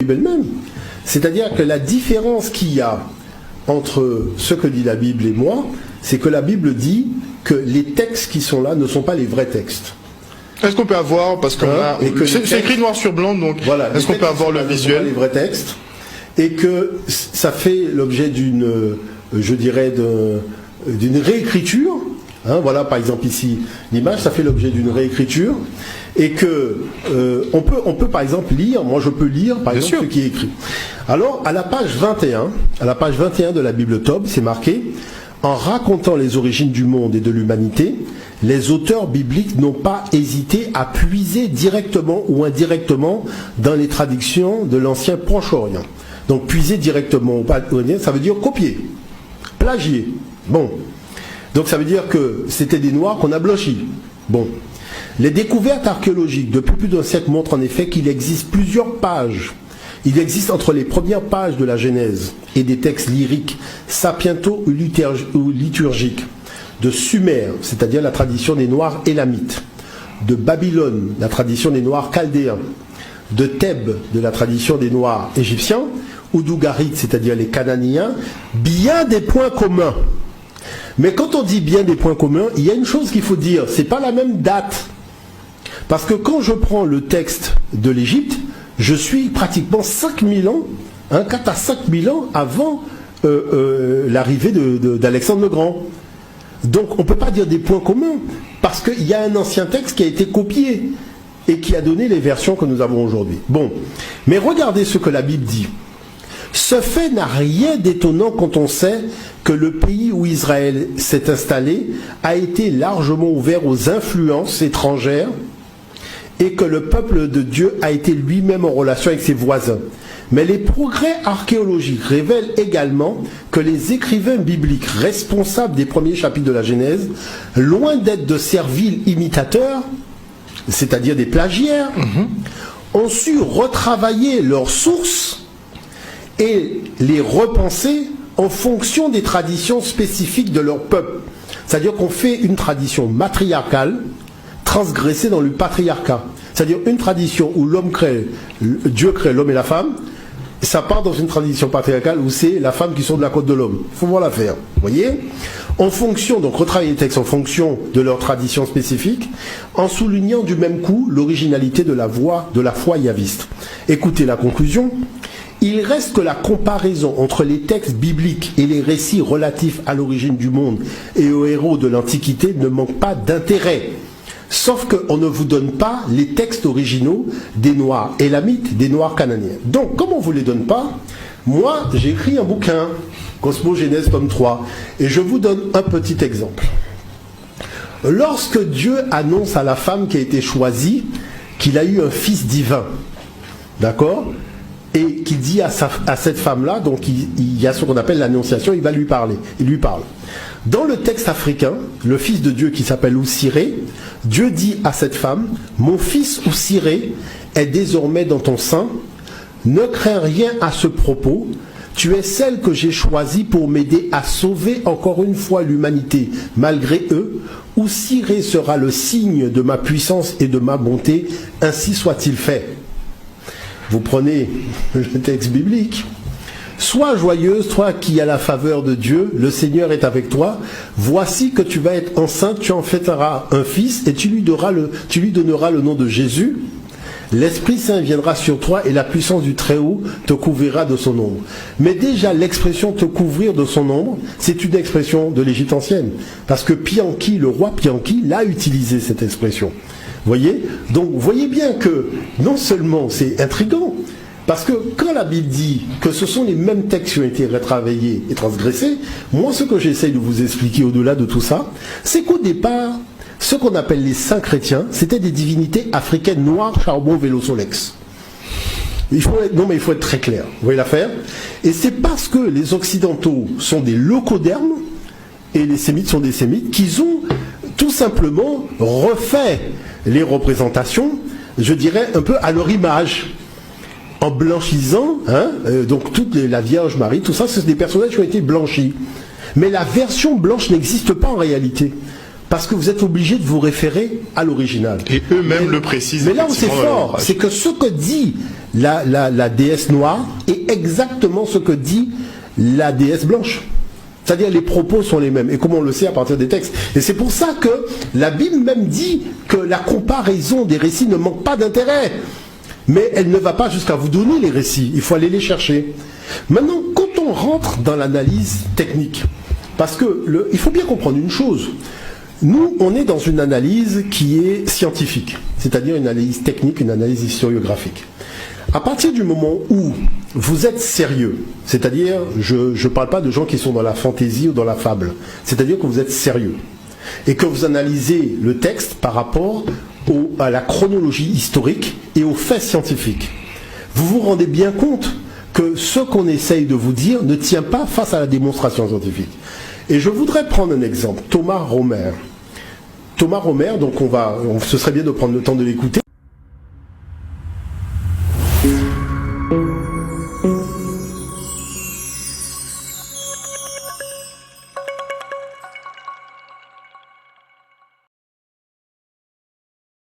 Elle-même. C'est-à-dire que la différence qu'il y a entre ce que dit la Bible et moi, c'est que la Bible dit que les textes qui sont là ne sont pas les vrais textes. Est-ce qu'on peut avoir, parce que c'est écrit noir sur blanc, donc voilà, est-ce qu'on peut avoir le visuel? Les vrais textes, et que ça fait l'objet d'une, je dirais, d'une réécriture. Hein, voilà, par exemple ici, l'image, ça fait l'objet d'une réécriture, et que on peut par exemple lire, moi je peux lire par exemple ce qui est écrit. Alors à la page 21 de la Bible Tob, c'est marqué: en racontant les origines du monde et de l'humanité, les auteurs bibliques n'ont pas hésité à puiser directement ou indirectement dans les traductions de l'ancien Proche-Orient. Donc puiser directement, ça veut dire copier, plagier. Bon. Donc ça veut dire que c'était des Noirs qu'on a blanchis. Bon. Les découvertes archéologiques depuis plus d'un siècle montrent en effet qu'il existe plusieurs pages. Il existe entre les premières pages de la Genèse et des textes lyriques, sapiento ou liturgiques, de Sumer, c'est-à-dire la tradition des Noirs élamites, de Babylone, la tradition des Noirs chaldéens, de Thèbes, de la tradition des Noirs égyptiens, ou d'Ougarit, c'est-à-dire les Cananéens, bien des points communs. Mais quand on dit bien des points communs, il y a une chose qu'il faut dire, c'est pas la même date. Parce que quand je prends le texte de l'Égypte, je suis pratiquement 5000 ans, 4 à 5000 ans avant l'arrivée d'Alexandre le Grand. Donc on ne peut pas dire des points communs, parce qu'il y a un ancien texte qui a été copié et qui a donné les versions que nous avons aujourd'hui. Bon, mais regardez ce que la Bible dit. Ce fait n'a rien d'étonnant quand on sait que le pays où Israël s'est installé a été largement ouvert aux influences étrangères et que le peuple de Dieu a été lui-même en relation avec ses voisins. Mais les progrès archéologiques révèlent également que les écrivains bibliques responsables des premiers chapitres de la Genèse, loin d'être de serviles imitateurs, c'est-à-dire des plagiaires, ont su retravailler leurs sources et les repenser en fonction des traditions spécifiques de leur peuple. C'est-à-dire qu'on fait une tradition matriarcale transgressée dans le patriarcat. C'est-à-dire une tradition où Dieu crée l'homme et la femme, ça part dans une tradition patriarcale où c'est la femme qui sort de la côte de l'homme. Il faut voir l'affaire. Vous voyez ? En fonction, donc retravailler les textes en fonction de leur tradition spécifique, en soulignant du même coup l'originalité de la foi yaviste. Écoutez la conclusion. Il reste que la comparaison entre les textes bibliques et les récits relatifs à l'origine du monde et aux héros de l'Antiquité ne manque pas d'intérêt. Sauf qu'on ne vous donne pas les textes originaux des Noirs élamites, des Noirs cananéens. Donc, comme on ne vous les donne pas, moi, j'ai écrit un bouquin, Cosmogénèse tome 3, et je vous donne un petit exemple. Lorsque Dieu annonce à la femme qui a été choisie qu'il a eu un fils divin, d'accord ? Et qu'il dit à cette femme-là, donc il y a ce qu'on appelle l'annonciation, il va lui parler, il lui parle. Dans le texte africain, le fils de Dieu qui s'appelle Oussiré, Dieu dit à cette femme: mon fils Oussiré est désormais dans ton sein, ne crains rien à ce propos, tu es celle que j'ai choisie pour m'aider à sauver encore une fois l'humanité malgré eux. Oussiré sera le signe de ma puissance et de ma bonté, ainsi soit-il fait. Vous prenez le texte biblique. Sois joyeuse, toi qui as la faveur de Dieu, le Seigneur est avec toi. Voici que tu vas être enceinte, tu en fêteras un fils et tu lui donneras le nom de Jésus. L'Esprit Saint viendra sur toi et la puissance du Très-Haut te couvrira de son ombre. Mais déjà, l'expression te couvrir de son ombre, c'est une expression de l'Égypte ancienne. Parce que Pianki, le roi Pianki, l'a utilisé cette expression. Voyez ? Donc, vous voyez bien que non seulement c'est intriguant, parce que quand la Bible dit que ce sont les mêmes textes qui ont été retravaillés et transgressés, moi ce que j'essaye de vous expliquer au-delà de tout ça, c'est qu'au départ, ce qu'on appelle les saints chrétiens, c'était des divinités africaines noires, charbon, vélo, solex. Il faut être très clair, vous voyez l'affaire ? Et c'est parce que les Occidentaux sont des locodermes, et les Sémites sont des Sémites, qu'ils ont tout simplement refait les représentations, je dirais, un peu à leur image, en blanchissant, donc toute la Vierge Marie, tout ça, c'est des personnages qui ont été blanchis. Mais la version blanche n'existe pas en réalité. Parce que vous êtes obligé de vous référer à l'original. Et eux-mêmes le précisent. Mais là où c'est fort, c'est que ce que dit la déesse noire est exactement ce que dit la déesse blanche. C'est-à-dire les propos sont les mêmes. Et comme on le sait à partir des textes. Et c'est pour ça que la Bible même dit que la comparaison des récits ne manque pas d'intérêt. Mais elle ne va pas jusqu'à vous donner les récits. Il faut aller les chercher. Maintenant, quand on rentre dans l'analyse technique, parce que il faut bien comprendre une chose. Nous, on est dans une analyse qui est scientifique, c'est-à-dire une analyse technique, une analyse historiographique. À partir du moment où vous êtes sérieux, c'est-à-dire, je ne parle pas de gens qui sont dans la fantaisie ou dans la fable, c'est-à-dire que vous êtes sérieux et que vous analysez le texte par rapport à la chronologie historique et aux faits scientifiques, vous vous rendez bien compte que ce qu'on essaye de vous dire ne tient pas face à la démonstration scientifique. Et je voudrais prendre un exemple, Thomas Romer. Thomas Romer, donc ce serait bien de prendre le temps de l'écouter.